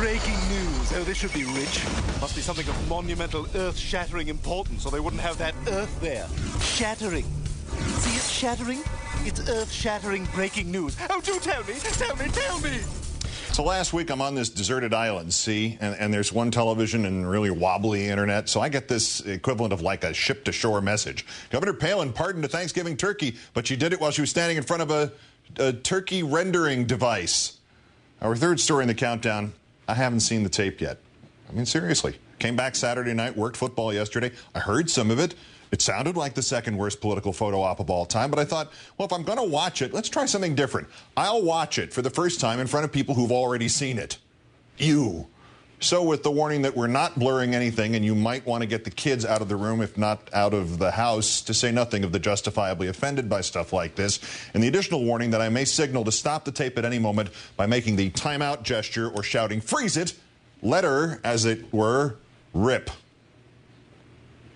Breaking news. Oh, this should be rich. Must be something of monumental, earth-shattering importance, or they wouldn't have that earth there. Shattering. See it shattering? It's earth-shattering breaking news. Oh, do tell me! Tell me! Tell me! So last week I'm on this deserted island, see, and there's one television and really wobbly internet, so I get this equivalent of like a ship-to-shore message. Governor Palin pardoned a Thanksgiving turkey, but she did it while she was standing in front of a turkey rendering device. Our third story in the countdown, I haven't seen the tape yet. I mean, seriously. Came back Saturday night, worked football yesterday. I heard some of it. It sounded like the second worst political photo op of all time, but I thought, well, if I'm going to watch it, let's try something different. I'll watch it for the first time in front of people who've already seen it. You. So with the warning that we're not blurring anything, and you might want to get the kids out of the room, if not out of the house, to say nothing of the justifiably offended by stuff like this, and the additional warning that I may signal to stop the tape at any moment by making the timeout gesture or shouting, freeze it, let her, as it were, rip.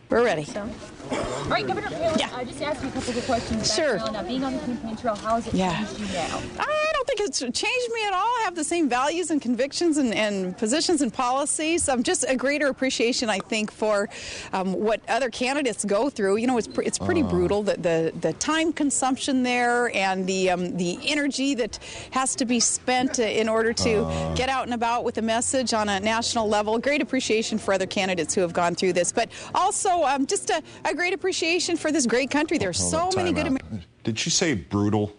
We're ready. All right, Governor Palin, I just asked you a couple of questions. Sure. Being on the campaign trail, how has it changed you now? I don't think it's changed me at all. I have the same values and convictions and positions and policies. Just a greater appreciation, I think, for what other candidates go through. You know, it's pretty brutal, the time consumption there and the energy that has to be spent in order to get out and about with a message on a national level. Great appreciation for other candidates who have gone through this, but also just a great appreciation for this great country. There's so many good Americans. Did she say brutal?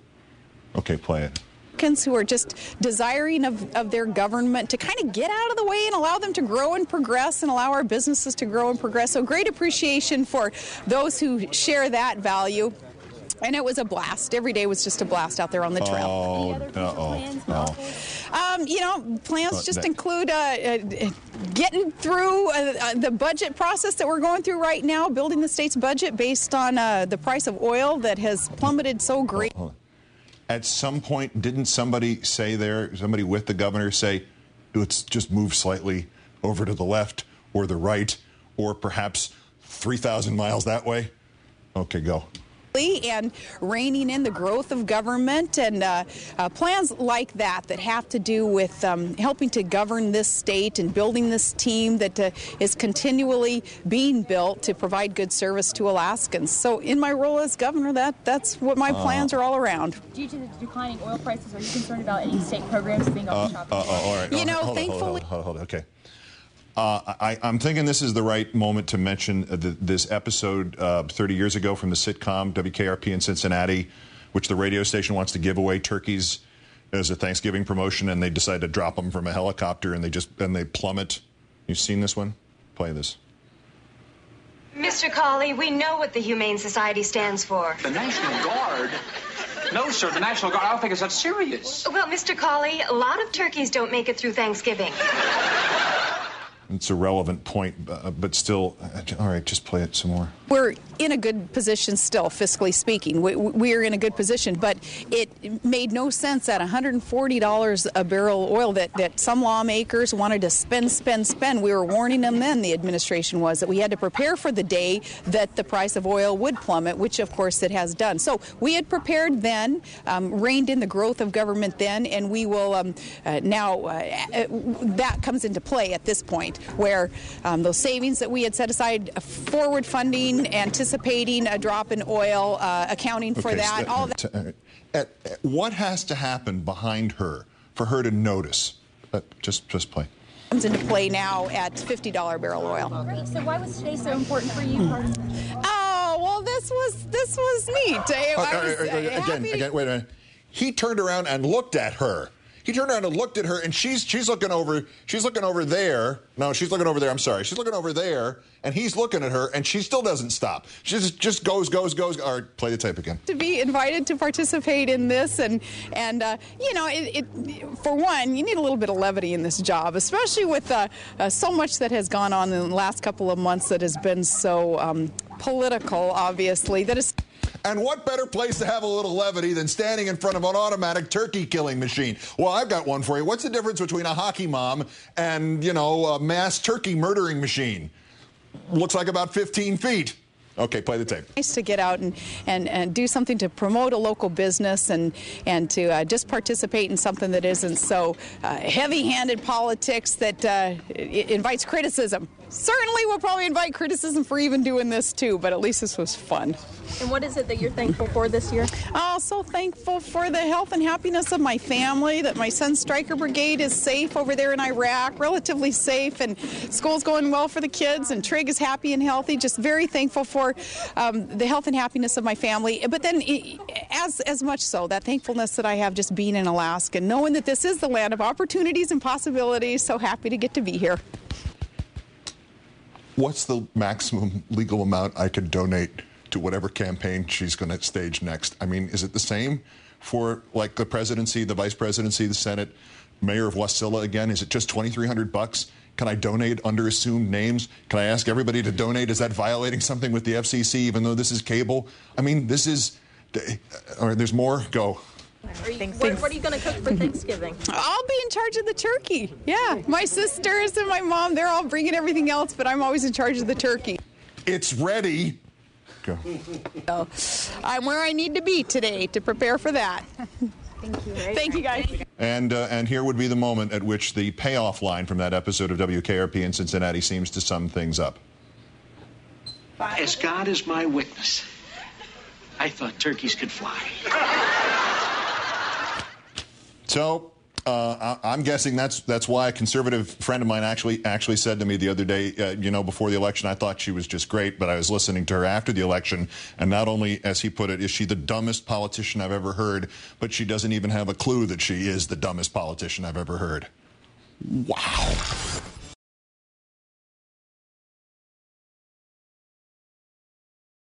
Okay, play it. Who are just desiring of their government to kind of get out of the way and allow them to grow and progress and allow our businesses to grow and progress. So great appreciation for those who share that value. And it was a blast. Every day was just a blast out there on the trail. You know, plans just include getting through the budget process that we're going through right now, building the state's budget based on the price of oil that has plummeted so great. At some point, didn't somebody say there, somebody with the governor say, let's just move slightly over to the left or the right, or perhaps 3,000 miles that way? Okay, go. And reining in the growth of government and plans like that have to do with helping to govern this state and building this team that is continually being built to provide good service to Alaskans. So in my role as governor, that's what my plans are all around. Due to the declining oil prices, are you concerned about any state programs being off the top? All right. You know, thankfully. Hold on. Okay. I'm thinking this is the right moment to mention this episode 30 years ago from the sitcom WKRP in Cincinnati, which the radio station wants to give away turkeys as a Thanksgiving promotion, and they decide to drop them from a helicopter, and they plummet. You've seen this one? Play this. Mr. Colley, we know what the Humane Society stands for. The National Guard? No, sir, the National Guard. I don't think it's that serious. Well, Mr. Colley, a lot of turkeys don't make it through Thanksgiving. It's a relevant point, but still, all right, just play it some more. We're in a good position still, fiscally speaking. We're in a good position, but it made no sense at $140 a barrel oil that some lawmakers wanted to spend. We were warning them then, the administration was, that we had to prepare for the day that the price of oil would plummet, which of course it has done. So we had prepared then, reined in the growth of government then, and we will now, that comes into play at this point, where those savings that we had set aside, forward funding, anticipating a drop in oil, accounting for that, all that. What has to happen behind her for her to notice? Just play. Comes into play now at $50 barrel oil. Great. So why was today so important for you? Oh, well, this was neat. Again, wait a minute. He turned around and looked at her. He turned around and looked at her, and she's looking over. She's looking over there. No, she's looking over there. I'm sorry. She's looking over there, and he's looking at her, and she still doesn't stop. She just goes. All right, play the tape again. To be invited to participate in this, and you know, for one, you need a little bit of levity in this job, especially with so much that has gone on in the last couple of months that has been so political, obviously. That is. And what better place to have a little levity than standing in front of an automatic turkey killing machine? Well, I've got one for you. What's the difference between a hockey mom and, a mass turkey murdering machine? Looks like about 15 feet. Okay, play the tape. Nice to get out and do something to promote a local business and to just participate in something that isn't so heavy-handed politics that invites criticism. Certainly we'll probably invite criticism for even doing this too, but at least this was fun. And what is it that you're thankful for this year? Oh, so thankful for the health and happiness of my family, that my son's Stryker Brigade is safe over there in Iraq, relatively safe, and school's going well for the kids, and Trig is happy and healthy. Just very thankful for the health and happiness of my family. But then as much so, that thankfulness that I have just being in Alaska, knowing that this is the land of opportunities and possibilities. So happy to get to be here. What's the maximum legal amount I could donate to whatever campaign she's going to stage next? I mean, is it the same for like the presidency, the vice presidency, the Senate, mayor of Wasilla again? Is it just $2,300? Can I donate under assumed names? Can I ask everybody to donate? Is that violating something with the FCC, even though this is cable? I mean, this is, or there's more? Go. What are you going to cook for Thanksgiving? I'll be in charge of the turkey. Yeah, my sisters and my mom, they're all bringing everything else, but I'm always in charge of the turkey. It's ready. Go. So, I'm where I need to be today to prepare for that. Thank you. Thank you, guys. And here would be the moment at which the payoff line from that episode of WKRP in Cincinnati seems to sum things up. As God is my witness, I thought turkeys could fly. So I'm guessing that's why a conservative friend of mine actually said to me the other day, before the election, I thought she was just great, but I was listening to her after the election, and not only, as he put it, is she the dumbest politician I've ever heard, but she doesn't even have a clue that she is the dumbest politician I've ever heard. Wow.